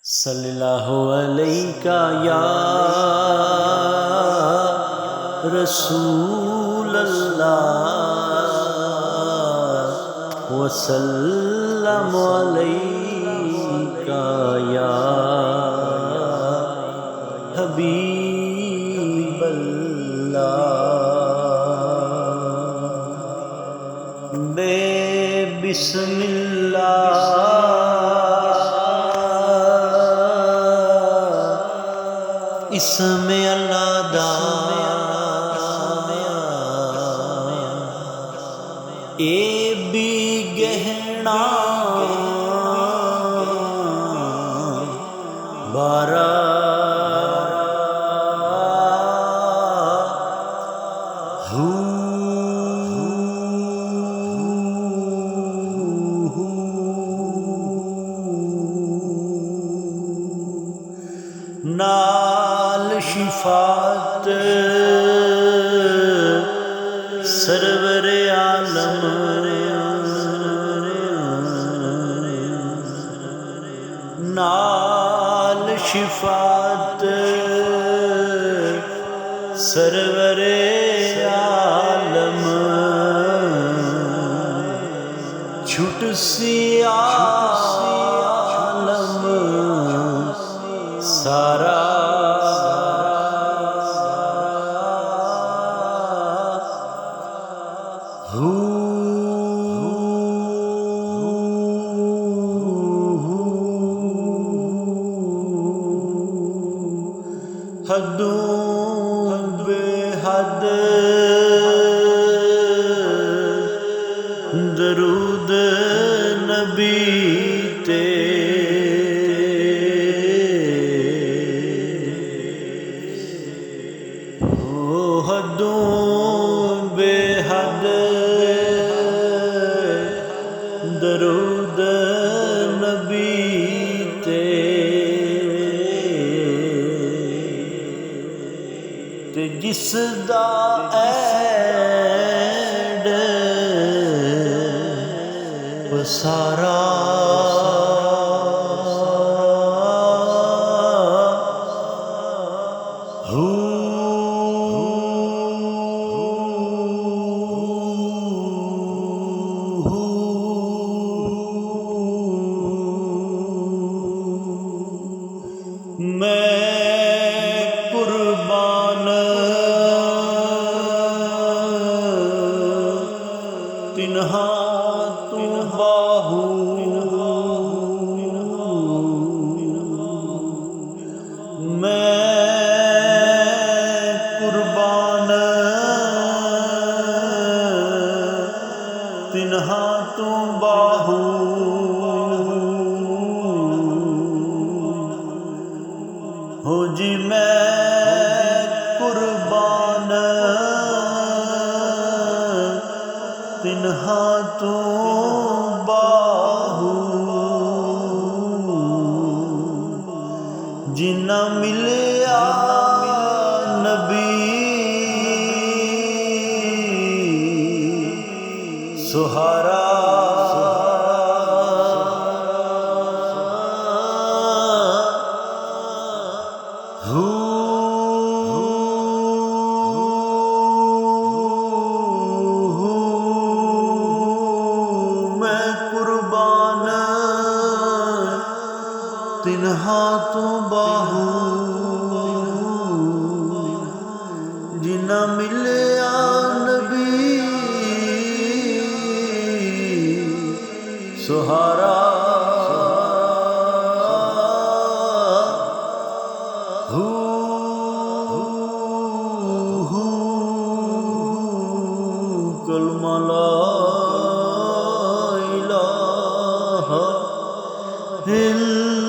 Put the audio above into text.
صلی اللہ علیہ یا رسول اللہ وسلم علیہ یا حبیب اللہ بے بسم اللہ اسم اللہ دا اے بھی گہنا بارہ نال شفاعت سرور عالم نال شفاعت سرور عالم چھٹ سی عالم سارا حدوں بے حد درود نبی تے حدوں بے حد درود نبی تے جس دا ایڈ سارا میں قربان تنہا تو باہو میں قربان تنہا تو باہو ہو جی میں قربان تنہا تو باہو جنہ ملیا نبی سہارا میں قربان تنہا تو باہو جنہ ملیا نبی سہارا کلمہ لا الہ الا